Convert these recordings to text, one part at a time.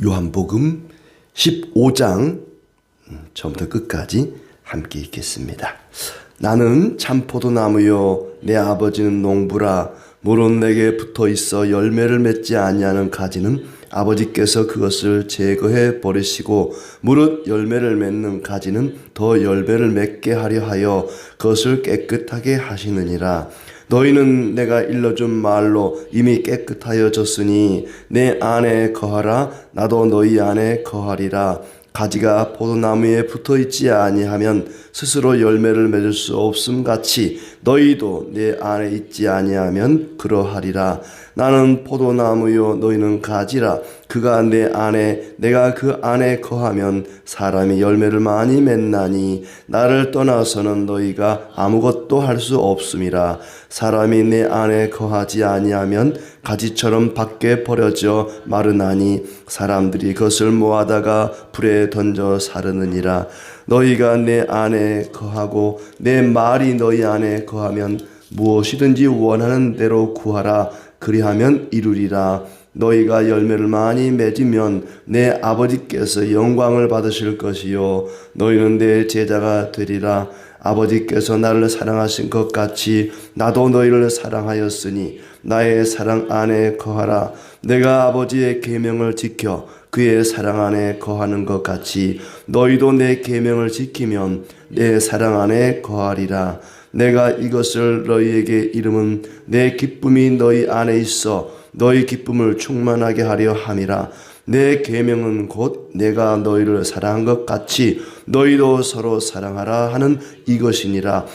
요한복음 15장 처음부터 끝까지 함께 읽겠습니다. 나는 참포도나무요 내 아버지는 농부라. 물은 내게 붙어있어 열매를 맺지 아니하는 가지는 아버지께서 그것을 제거해 버리시고 무릇 열매를 맺는 가지는 더 열매를 맺게 하려 하여 그것을 깨끗하게 하시느니라. 너희는 내가 일러준 말로 이미 깨끗하여졌으니 내 안에 거하라. 나도 너희 안에 거하리라. 가지가 포도나무에 붙어있지 아니하면 스스로 열매를 맺을 수 없음 같이 너희도 내 안에 있지 아니하면 그러하리라. 나는 포도나무요 너희는 가지라. 그가 내 안에 내가 그 안에 거하면 사람이 열매를 많이 맺나니 나를 떠나서는 너희가 아무것도 할 수 없음이라. 사람이 내 안에 거하지 아니하면 가지처럼 밖에 버려져 마르나니 사람들이 그것을 모아다가 불에 던져 사르느니라. 너희가 내 안에 거하고 내 말이 너희 안에 거하면 무엇이든지 원하는 대로 구하라. 그리하면 이루리라. 너희가 열매를 많이 맺으면 내 아버지께서 영광을 받으실 것이요 너희는 내 제자가 되리라. 아버지께서 나를 사랑하신 것 같이 나도 너희를 사랑하였으니 나의 사랑 안에 거하라. 내가 아버지의 계명을 지켜 그의 사랑 안에 거하는 것 같이 너희도 내 계명을 지키면 내 사랑 안에 거하리라. 내가 이것을 너희에게 이름은 내 기쁨이 너희 안에 있어 너희 기쁨을 충만하게 하려 함이라. 내 계명은 곧 내가 너희를 사랑한 것 같이 너희도 서로 사랑하라 하는 이것이니라.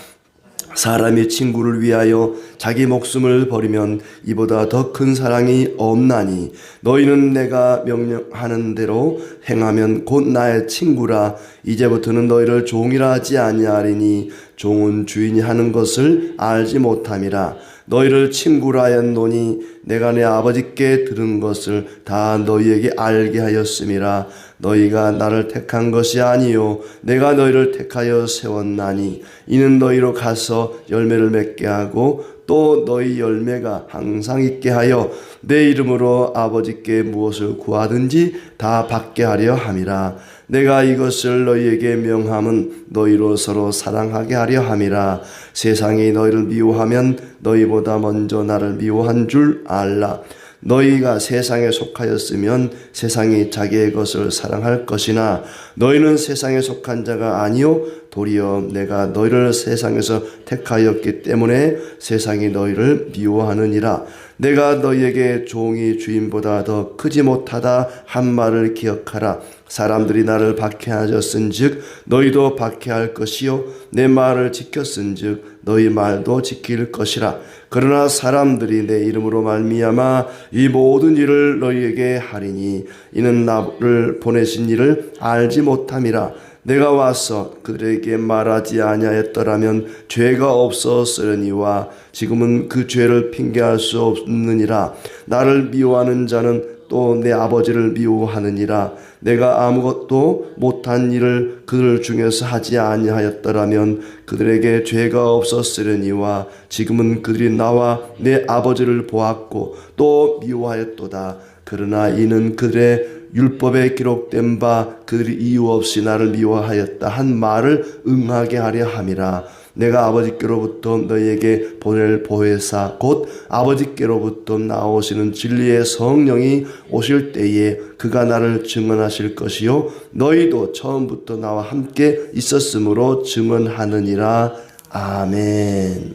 사람이 친구를 위하여 자기 목숨을 버리면 이보다 더 큰 사랑이 없나니 너희는 내가 명령하는 대로 행하면 곧 나의 친구라. 이제부터는 너희를 종이라 하지 아니하리니 종은 주인이 하는 것을 알지 못함이라. 너희를 친구라 하였노니 내가 내 아버지께 들은 것을 다 너희에게 알게 하였음이라. 너희가 나를 택한 것이 아니요 내가 너희를 택하여 세웠나니 이는 너희로 가서 열매를 맺게 하고 또 너희 열매가 항상 있게 하여 내 이름으로 아버지께 무엇을 구하든지 다 받게 하려 함이라. 내가 이것을 너희에게 명함은 너희로 서로 사랑하게 하려 함이라. 세상이 너희를 미워하면 너희보다 먼저 나를 미워한 줄 알라. 너희가 세상에 속하였으면 세상이 자기의 것을 사랑할 것이나 너희는 세상에 속한 자가 아니요 도리어 내가 너희를 세상에서 택하였기 때문에 세상이 너희를 미워하느니라. 내가 너희에게 종이 주인보다 더 크지 못하다 한 말을 기억하라. 사람들이 나를 박해하였은즉 너희도 박해할 것이요 내 말을 지켰은즉 너희 말도 지킬 것이라. 그러나 사람들이 내 이름으로 말미암아 이 모든 일을 너희에게 하리니 이는 나를 보내신 이를 알지 못함이라. 내가 와서 그들에게 말하지 아니하였더라면 죄가 없었으려니와 지금은 그 죄를 핑계할 수 없느니라. 나를 미워하는 자는 또 내 아버지를 미워하느니라. 내가 아무것도 못한 일을 그들 중에서 하지 아니하였더라면 그들에게 죄가 없었으려니와 지금은 그들이 나와 내 아버지를 보았고 또 미워하였도다. 그러나 이는 그들의 율법에 기록된 바 그들이 이유 없이 나를 미워하였다 한 말을 응하게 하려 함이라. 내가 아버지께로부터 너희에게 보낼 보혜사 곧 아버지께로부터 나오시는 진리의 성령이 오실 때에 그가 나를 증언하실 것이요 너희도 처음부터 나와 함께 있었으므로 증언하느니라. 아멘.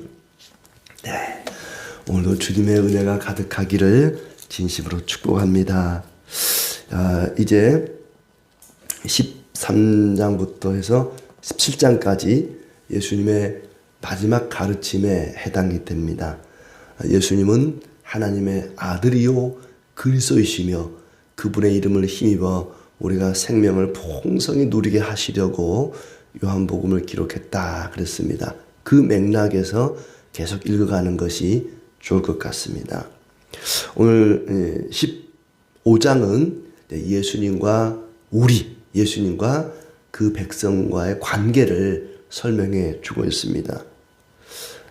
네, 오늘도 주님의 은혜가 가득하기를 진심으로 축복합니다. 이제 13장부터 해서 17장까지 예수님의 마지막 가르침에 해당이 됩니다. 예수님은 하나님의 아들이요 그리스도이시며 그분의 이름을 힘입어 우리가 생명을 풍성히 누리게 하시려고 요한복음을 기록했다 그랬습니다. 그 맥락에서 계속 읽어가는 것이 좋을 것 같습니다. 오늘 15장은 예수님과 예수님과 그 백성과의 관계를 설명해 주고 있습니다.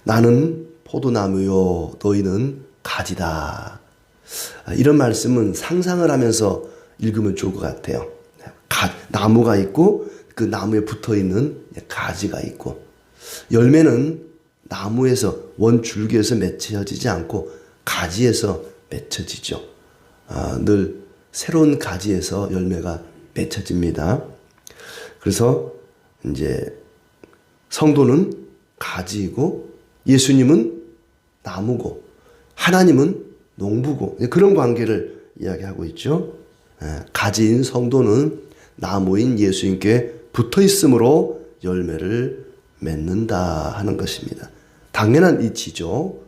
나는 포도나무요 너희는 가지다. 이런 말씀은 상상을 하면서 읽으면 좋을 것 같아요. 나무가 있고 그 나무에 붙어있는 가지가 있고, 열매는 나무에서 원줄기에서 맺혀지지 않고 가지에서 맺혀지죠. 늘 새로운 가지에서 열매가 맺혀집니다. 그래서 이제 성도는 가지이고 예수님은 나무고 하나님은 농부고, 그런 관계를 이야기하고 있죠. 가지인 성도는 나무인 예수님께 붙어 있으므로 열매를 맺는다 하는 것입니다. 당연한 이치죠.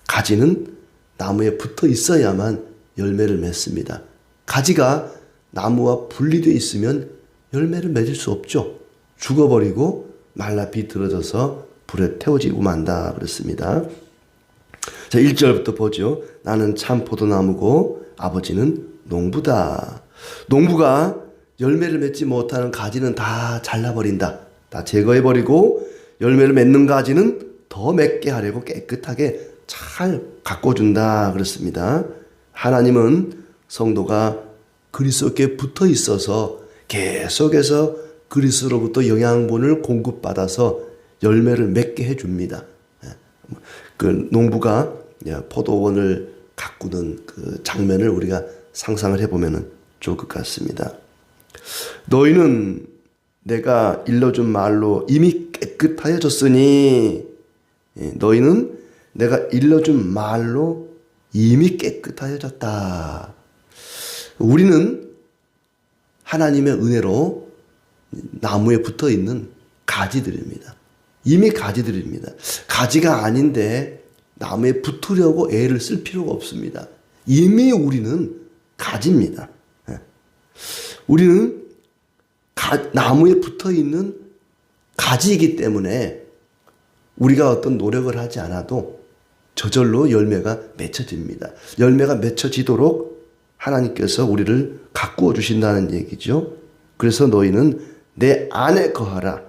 가지는 나무에 붙어 있어야만 열매를 맺습니다. 가지가 나무와 분리되어 있으면 열매를 맺을 수 없죠. 죽어버리고 말라 비틀어져서 불에 태워지고 만다 그랬습니다. 자, 1절부터 보죠. 나는 참 포도나무고 아버지는 농부다. 농부가 열매를 맺지 못하는 가지는 다 잘라버린다. 다 제거해버리고 열매를 맺는 가지는 더 맺게 하려고 깨끗하게 잘 가꿔준다 그렇습니다. 하나님은 성도가 그리스도께 붙어 있어서 계속해서 그리스도로부터 영양분을 공급받아서 열매를 맺게 해줍니다. 그 농부가 포도원을 가꾸는 그 장면을 우리가 상상을 해보면 좋을 것 같습니다. 너희는 내가 일러준 말로 이미 깨끗하여졌으니, 너희는 내가 일러준 말로 이미 깨끗하여졌다. 우리는 하나님의 은혜로 나무에 붙어 있는 가지들입니다. 이미 가지들입니다. 가지가 아닌데 나무에 붙으려고 애를 쓸 필요가 없습니다. 이미 우리는 가지입니다. 우리는 나무에 붙어 있는 가지이기 때문에 우리가 어떤 노력을 하지 않아도 저절로 열매가 맺혀집니다. 열매가 맺혀지도록 하나님께서 우리를 가꾸어 주신다는 얘기죠. 그래서 너희는 내 안에 거하라.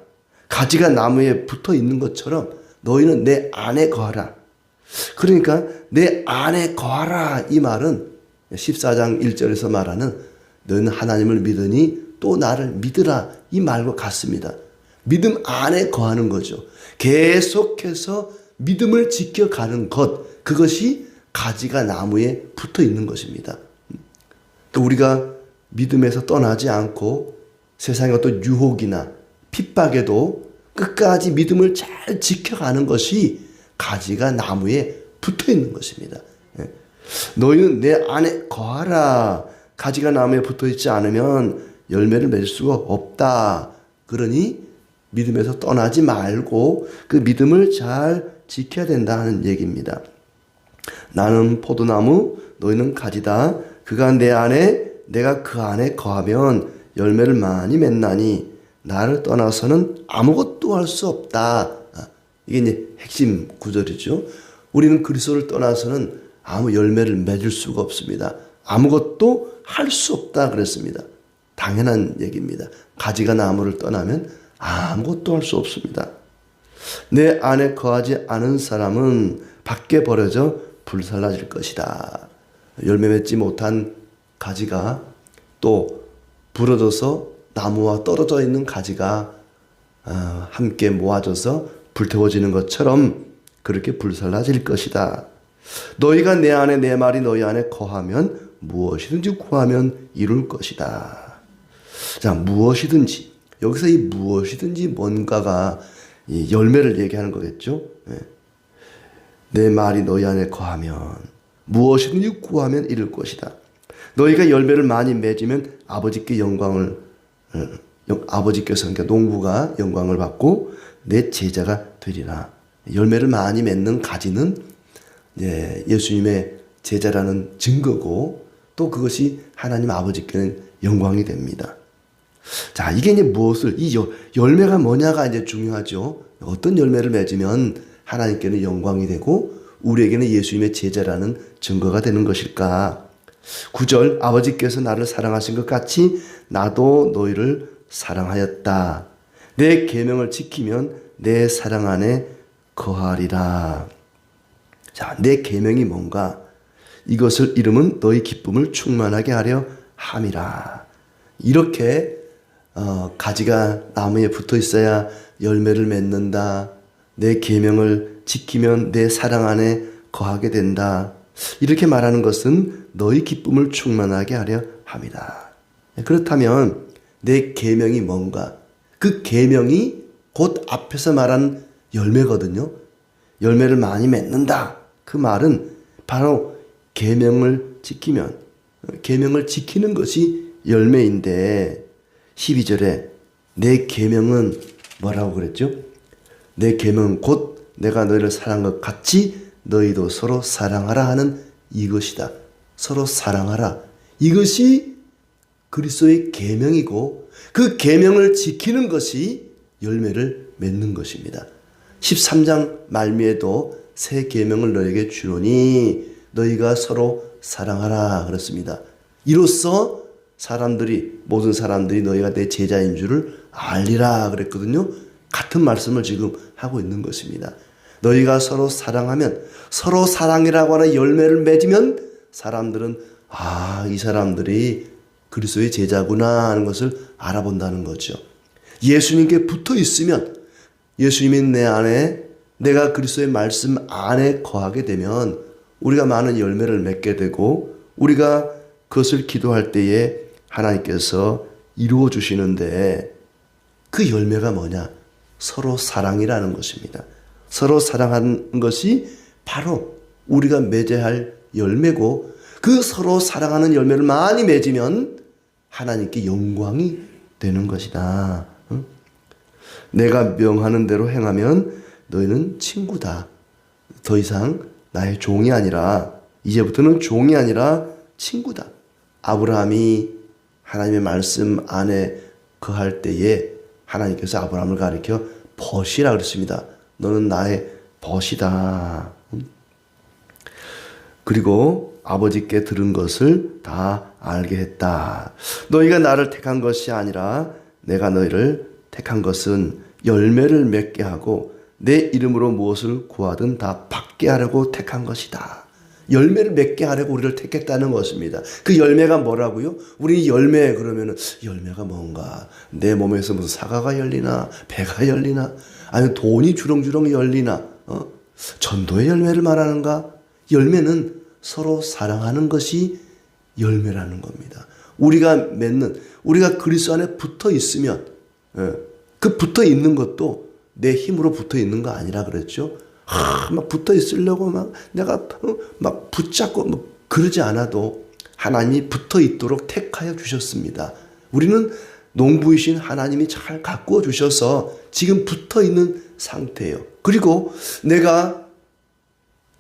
가지가 나무에 붙어 있는 것처럼 너희는 내 안에 거하라. 그러니까 내 안에 거하라, 이 말은 14장 1절에서 말하는 너는 하나님을 믿으니 또 나를 믿으라, 이 말과 같습니다. 믿음 안에 거하는 거죠. 계속해서 믿음을 지켜가는 것, 그것이 가지가 나무에 붙어 있는 것입니다. 또 우리가 믿음에서 떠나지 않고 세상의 어떤 유혹이나 핍박에도 끝까지 믿음을 잘 지켜가는 것이 가지가 나무에 붙어 있는 것입니다. 너희는 내 안에 거하라. 가지가 나무에 붙어 있지 않으면 열매를 맺을 수가 없다. 그러니 믿음에서 떠나지 말고 그 믿음을 잘 지켜야 된다는 얘기입니다. 나는 포도나무, 너희는 가지다. 그가 내 안에, 내가 그 안에 거하면 열매를 많이 맺나니 나를 떠나서는 아무것도 할 수 없다. 이게 이제 핵심 구절이죠. 우리는 그리스도를 떠나서는 아무 열매를 맺을 수가 없습니다. 아무것도 할 수 없다 그랬습니다. 당연한 얘기입니다. 가지가 나무를 떠나면 아무것도 할 수 없습니다. 내 안에 거하지 않은 사람은 밖에 버려져 불살라질 것이다. 열매 맺지 못한 가지가 또 부러져서 나무와 떨어져 있는 가지가 함께 모아져서 불태워지는 것처럼 그렇게 불살라질 것이다. 너희가 내 안에, 내 말이 너희 안에 거하면 무엇이든지 구하면 이룰 것이다. 자, 무엇이든지, 여기서 이 무엇이든지 뭔가가 이 열매를 얘기하는 거겠죠. 내 말이 너희 안에 거하면 무엇이든지 구하면 이룰 것이다. 너희가 열매를 많이 맺으면 아버지께 영광을, 아버지께서, 그러니까 농부가 영광을 받고 내 제자가 되리라. 열매를 많이 맺는 가지는 예수님의 제자라는 증거고, 또 그것이 하나님 아버지께는 영광이 됩니다. 자, 이게 이제 무엇을, 이 열매가 뭐냐가 이제 중요하죠. 어떤 열매를 맺으면 하나님께는 영광이 되고 우리에게는 예수님의 제자라는 증거가 되는 것일까? 9절, 아버지께서 나를 사랑하신 것 같이 나도 너희를 사랑하였다. 내 계명을 지키면 내 사랑 안에 거하리라. 자, 내 계명이 뭔가? 이것을 이름은 너희 기쁨을 충만하게 하려 함이라. 이렇게 가지가 나무에 붙어 있어야 열매를 맺는다. 내 계명을 지키면 내 사랑 안에 거하게 된다. 이렇게 말하는 것은 너희 기쁨을 충만하게 하려 함이다. 그렇다면 내 계명이 뭔가? 그 계명이 곧 앞에서 말한 열매거든요. 열매를 많이 맺는다. 그 말은 바로 계명을 지키면, 계명을 지키는 것이 열매인데 12절에 내 계명은 뭐라고 그랬죠? 내 계명은 곧 내가 너희를 사랑한 것 같이 너희도 서로 사랑하라 하는 이것이다. 서로 사랑하라. 이것이 그리스도의 계명이고 그 계명을 지키는 것이 열매를 맺는 것입니다. 13장 말미에도 새 계명을 너에게 주노니 너희가 서로 사랑하라 그랬습니다. 이로써 모든 사람들이 너희가 내 제자인 줄을 알리라 그랬거든요. 같은 말씀을 지금 하고 있는 것입니다. 너희가 서로 사랑하면, 서로 사랑이라고 하는 열매를 맺으면 사람들은 이 사람들이 그리스도의 제자구나 하는 것을 알아본다는 거죠. 예수님께 붙어 있으면, 예수님이 내 안에, 내가 그리스도의 말씀 안에 거하게 되면 우리가 많은 열매를 맺게 되고 우리가 그것을 기도할 때에 하나님께서 이루어 주시는데 그 열매가 뭐냐? 서로 사랑이라는 것입니다. 서로 사랑하는 것이 바로 우리가 맺어야 할 열매고 그 서로 사랑하는 열매를 많이 맺으면 하나님께 영광이 되는 것이다. 내가 명하는 대로 행하면 너희는 친구다. 더 이상 나의 종이 아니라, 이제부터는 종이 아니라 친구다. 아브라함이 하나님의 말씀 안에 거할 때에 하나님께서 아브라함을 가리켜 벗이라 그랬습니다. 너는 나의 벗이다. 그리고 아버지께 들은 것을 다 알게 했다. 너희가 나를 택한 것이 아니라 내가 너희를 택한 것은 열매를 맺게 하고 내 이름으로 무엇을 구하든 다 받게 하려고 택한 것이다. 열매를 맺게 하려고 우리를 택했다는 것입니다. 그 열매가 뭐라고요? 우리 열매 그러면은 열매가 뭔가? 내 몸에서 무슨 사과가 열리나? 배가 열리나? 아니면 돈이 주렁주렁 열리나? 전도의 열매를 말하는가? 열매는 서로 사랑하는 것이 열매라는 겁니다. 우리가 그리스도 안에 붙어 있으면, 그 붙어 있는 것도 내 힘으로 붙어 있는 거 아니라 그랬죠? 막 붙어 있으려고 내가 막 붙잡고 그러지 않아도 하나님이 붙어 있도록 택하여 주셨습니다. 우리는 농부이신 하나님이 잘 가꾸어 주셔서 지금 붙어 있는 상태예요. 그리고 내가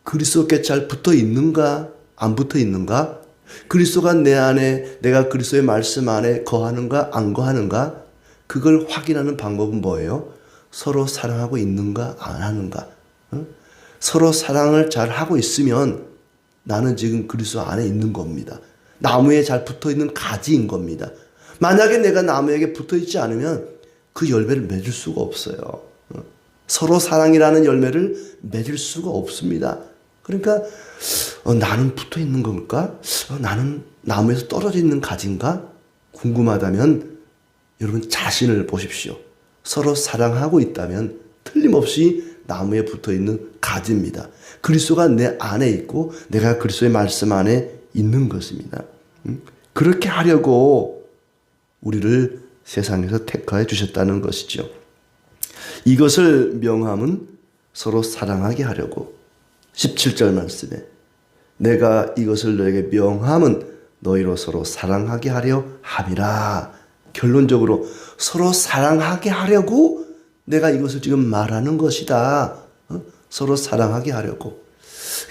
그리스도께 잘 붙어 있는가, 안 붙어 있는가? 그리스도가 내 안에, 내가 그리스도의 말씀 안에 거하는가, 안 거하는가? 그걸 확인하는 방법은 뭐예요? 서로 사랑하고 있는가, 안 하는가? 서로 사랑을 잘 하고 있으면 나는 지금 그리스도 안에 있는 겁니다. 나무에 잘 붙어 있는 가지인 겁니다. 만약에 내가 나무에게 붙어 있지 않으면 그 열매를 맺을 수가 없어요. 서로 사랑이라는 열매를 맺을 수가 없습니다. 그러니까 나는 붙어 있는 건가? 나는 나무에서 떨어져 있는 가지인가? 궁금하다면 여러분 자신을 보십시오. 서로 사랑하고 있다면 틀림없이 나무에 붙어 있는 가지입니다. 그리스도가 내 안에 있고 내가 그리스도의 말씀 안에 있는 것입니다. 그렇게 하려고 우리를 세상에서 택하여 주셨다는 것이죠. 이것을 명함은 서로 사랑하게 하려고 17절 말씀에 내가 이것을 너에게 명함은 너희로 서로 사랑하게 하려 함이라. 결론적으로 서로 사랑하게 하려고 내가 이것을 지금 말하는 것이다. 서로 사랑하게 하려고.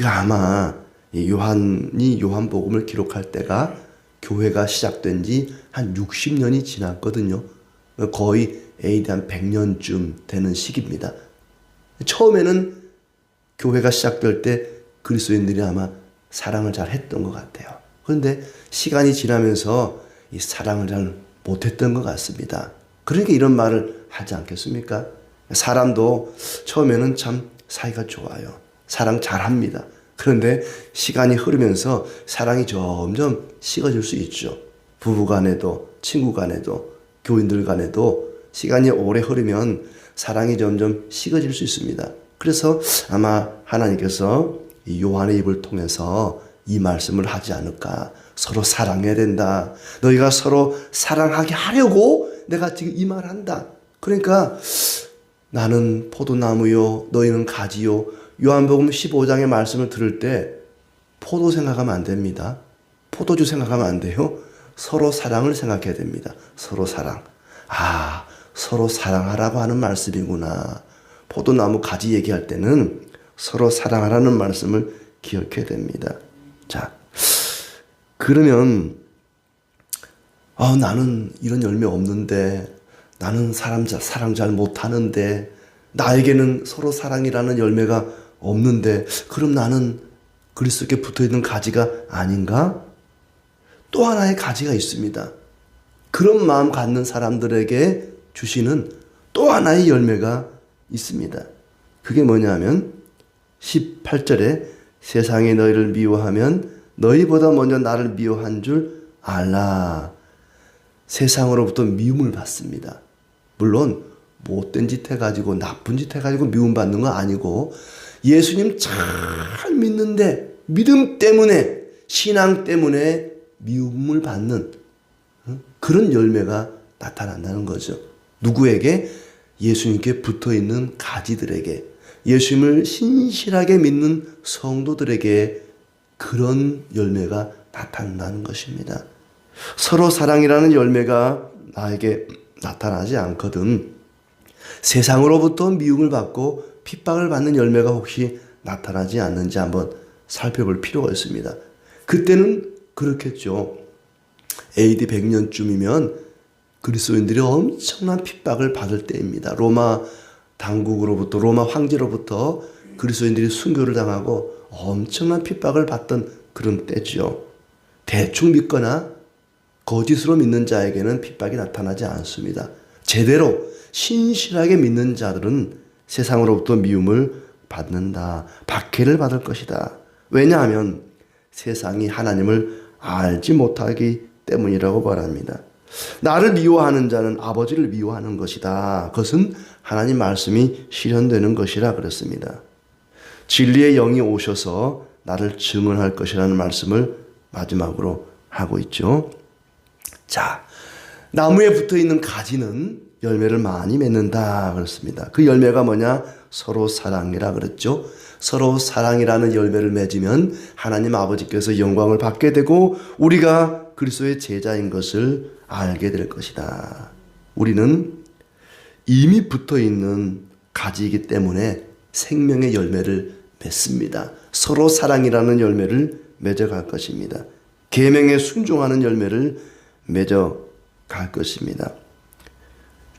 아마 요한이 요한복음을 기록할 때가 교회가 시작된 지 한 60년이 지났거든요. 거의 AD 한 100년쯤 되는 시기입니다. 처음에는 교회가 시작될 때 그리스도인들이 아마 사랑을 잘 했던 것 같아요. 그런데 시간이 지나면서 이 사랑을 잘 못했던 것 같습니다. 그러니까 이런 말을 하지 않겠습니까? 사람도 처음에는 참 사이가 좋아요. 사랑 잘합니다. 그런데 시간이 흐르면서 사랑이 점점 식어질 수 있죠. 부부 간에도 친구 간에도 교인들 간에도 시간이 오래 흐르면 사랑이 점점 식어질 수 있습니다. 그래서 아마 하나님께서 이 요한의 입을 통해서 이 말씀을 하지 않을까. 서로 사랑해야 된다. 너희가 서로 사랑하게 하려고 내가 지금 이 말 한다. 그러니까 나는 포도나무요 너희는 가지요. 요한복음 15장의 말씀을 들을 때 포도 생각하면 안 됩니다. 포도주 생각하면 안 돼요. 서로 사랑을 생각해야 됩니다. 서로 사랑. 아, 서로 사랑하라고 하는 말씀이구나. 포도나무 가지 얘기할 때는 서로 사랑하라는 말씀을 기억해야 됩니다. 자, 그러면 나는 이런 열매 없는데, 나는 사랑 잘 못하는데, 나에게는 서로 사랑이라는 열매가 없는데, 그럼 나는 그리스도께 붙어있는 가지가 아닌가? 또 하나의 가지가 있습니다. 그런 마음 갖는 사람들에게 주시는 또 하나의 열매가 있습니다. 그게 뭐냐면 18절에 세상이 너희를 미워하면 너희보다 먼저 나를 미워한 줄 알라. 세상으로부터 미움을 받습니다. 물론 못된 짓 해가지고 나쁜 짓 해가지고 미움 받는 건 아니고 예수님 잘 믿는데 믿음 때문에 신앙 때문에 미움을 받는 그런 열매가 나타난다는 거죠. 누구에게? 예수님께 붙어있는 가지들에게, 예수님을 신실하게 믿는 성도들에게 그런 열매가 나타난다는 것입니다. 서로 사랑이라는 열매가 나에게 나타나지 않거든 세상으로부터 미움을 받고 핍박을 받는 열매가 혹시 나타나지 않는지 한번 살펴볼 필요가 있습니다. 그때는 그렇겠죠. AD 100년쯤이면 그리스도인들이 엄청난 핍박을 받을 때입니다. 로마 당국으로부터, 로마 황제로부터 그리스도인들이 순교를 당하고 엄청난 핍박을 받던 그런 때죠. 대충 믿거나 거짓으로 믿는 자에게는 핍박이 나타나지 않습니다. 제대로 신실하게 믿는 자들은 세상으로부터 미움을 받는다. 박해를 받을 것이다. 왜냐하면 세상이 하나님을 알지 못하기 때문이라고 말합니다. 나를 미워하는 자는 아버지를 미워하는 것이다. 그것은 하나님 말씀이 실현되는 것이라 그랬습니다. 진리의 영이 오셔서 나를 증언할 것이라는 말씀을 마지막으로 하고 있죠. 자, 나무에 붙어있는 가지는 열매를 많이 맺는다 그렇습니다. 그 열매가 뭐냐? 서로 사랑이라 그랬죠. 서로 사랑이라는 열매를 맺으면 하나님 아버지께서 영광을 받게 되고 우리가 그리스도의 제자인 것을 알게 될 것이다. 우리는 이미 붙어있는 가지이기 때문에 생명의 열매를 맺습니다. 서로 사랑이라는 열매를 맺어갈 것입니다. 계명에 순종하는 열매를 맺어갈 것입니다.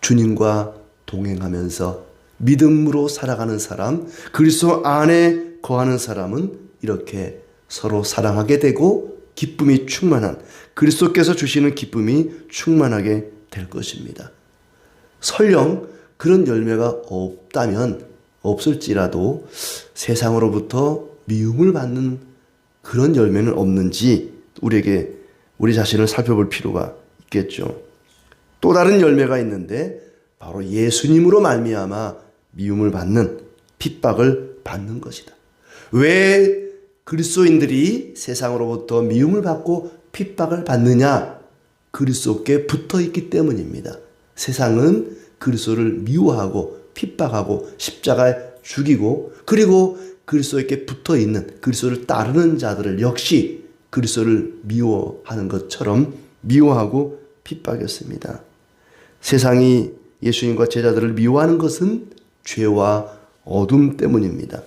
주님과 동행하면서 믿음으로 살아가는 사람, 그리스도 안에 거하는 사람은 이렇게 서로 사랑하게 되고 기쁨이 충만한, 그리스도께서 주시는 기쁨이 충만하게 될 것입니다. 설령 그런 열매가 없다면, 없을지라도 세상으로부터 미움을 받는 그런 열매는 없는지 우리 자신을 살펴볼 필요가 있겠죠. 또 다른 열매가 있는데 바로 예수님으로 말미암아 미움을 받는, 핍박을 받는 것이다. 왜 그리스도인들이 세상으로부터 미움을 받고 핍박을 받느냐? 그리스도께 붙어있기 때문입니다. 세상은 그리스도를 미워하고 핍박하고 십자가에 죽이고, 그리고 그리스도에게 붙어있는, 그리스도를 따르는 자들을 역시 그리스도를 미워하는 것처럼 미워하고 핍박했습니다. 세상이 예수님과 제자들을 미워하는 것은 죄와 어둠 때문입니다.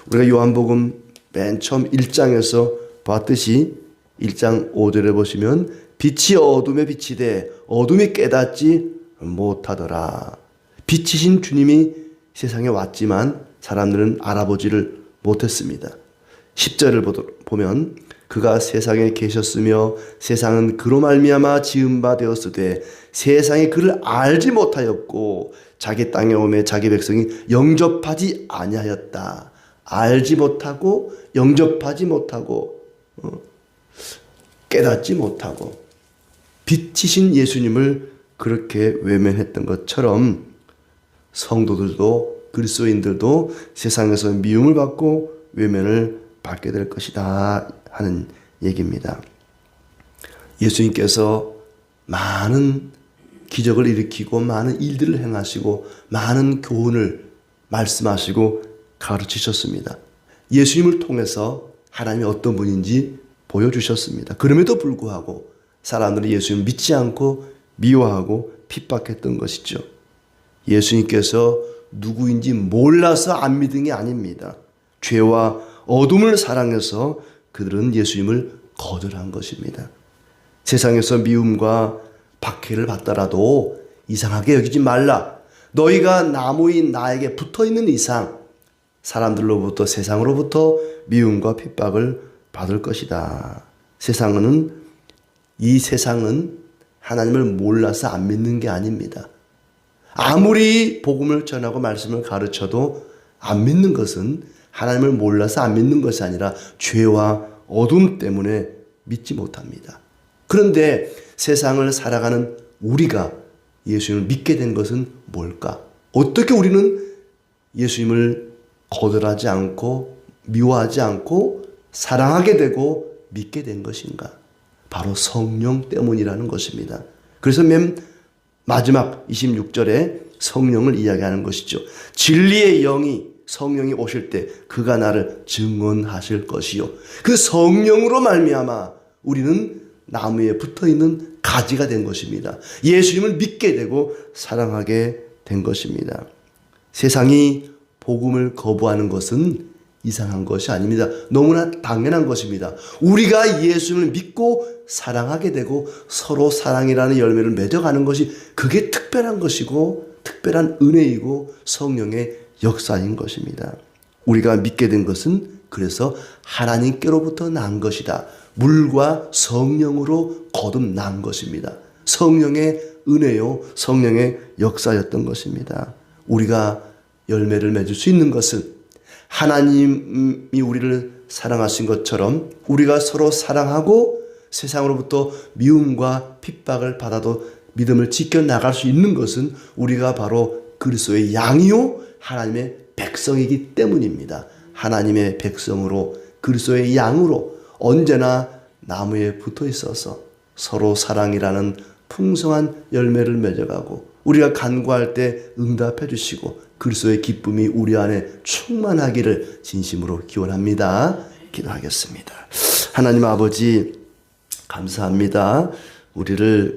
우리가 요한복음 맨 처음 1장에서 봤듯이 1장 5절에 보시면 빛이 어둠에 비치되 어둠이 깨닫지 못하더라. 빛이신 주님이 세상에 왔지만 사람들은 알아보지를 못했습니다. 10절을 보면 그가 세상에 계셨으며 세상은 그로 말미암아 지은 바 되었으되 세상이 그를 알지 못하였고 자기 땅에 오매 자기 백성이 영접하지 아니하였다. 알지 못하고 영접하지 못하고 깨닫지 못하고 빛이신 예수님을 그렇게 외면했던 것처럼 성도들도 그리스도인들도 세상에서 미움을 받고 외면을 받게 될 것이다 하는 얘기입니다. 예수님께서 많은 기적을 일으키고 많은 일들을 행하시고 많은 교훈을 말씀하시고 가르치셨습니다. 예수님을 통해서 하나님이 어떤 분인지 보여주셨습니다. 그럼에도 불구하고 사람들이 예수님을 믿지 않고 미워하고 핍박했던 것이죠. 예수님께서 누구인지 몰라서 안 믿은 게 아닙니다. 죄와 어둠을 사랑해서 그들은 예수님을 거절한 것입니다. 세상에서 미움과 박해를 받더라도 이상하게 여기지 말라. 너희가 나무인 나에게 붙어있는 이상 사람들로부터 세상으로부터 미움과 핍박을 받을 것이다. 이 세상은 하나님을 몰라서 안 믿는 게 아닙니다. 아무리 복음을 전하고 말씀을 가르쳐도 안 믿는 것은 하나님을 몰라서 안 믿는 것이 아니라 죄와 어둠 때문에 믿지 못합니다. 그런데 세상을 살아가는 우리가 예수님을 믿게 된 것은 뭘까? 어떻게 우리는 예수님을 거절하지 않고 미워하지 않고 사랑하게 되고 믿게 된 것인가? 바로 성령 때문이라는 것입니다. 그래서 맨 마지막 26절에 성령을 이야기하는 것이죠. 진리의 영이 성령이 오실 때 그가 나를 증언하실 것이요. 그 성령으로 말미암아 우리는 나무에 붙어있는 가지가 된 것입니다. 예수님을 믿게 되고 사랑하게 된 것입니다. 세상이 복음을 거부하는 것은 이상한 것이 아닙니다. 너무나 당연한 것입니다. 우리가 예수님을 믿고 사랑하게 되고 서로 사랑이라는 열매를 맺어가는 것이 그게 특별한 것이고 특별한 은혜이고 성령의 역사인 것입니다. 우리가 믿게 된 것은 그래서 하나님께로부터 난 것이다. 물과 성령으로 거듭난 것입니다. 성령의 은혜요, 성령의 역사였던 것입니다. 우리가 열매를 맺을 수 있는 것은 하나님이 우리를 사랑하신 것처럼 우리가 서로 사랑하고 세상으로부터 미움과 핍박을 받아도 믿음을 지켜나갈 수 있는 것은 우리가 바로 그리스도의 양이요 하나님의 백성이기 때문입니다. 하나님의 백성으로 그리스도의 양으로 언제나 나무에 붙어 있어서 서로 사랑이라는 풍성한 열매를 맺어가고 우리가 간구할 때 응답해 주시고 그리스도의 기쁨이 우리 안에 충만하기를 진심으로 기원합니다. 기도하겠습니다. 하나님 아버지 감사합니다. 우리를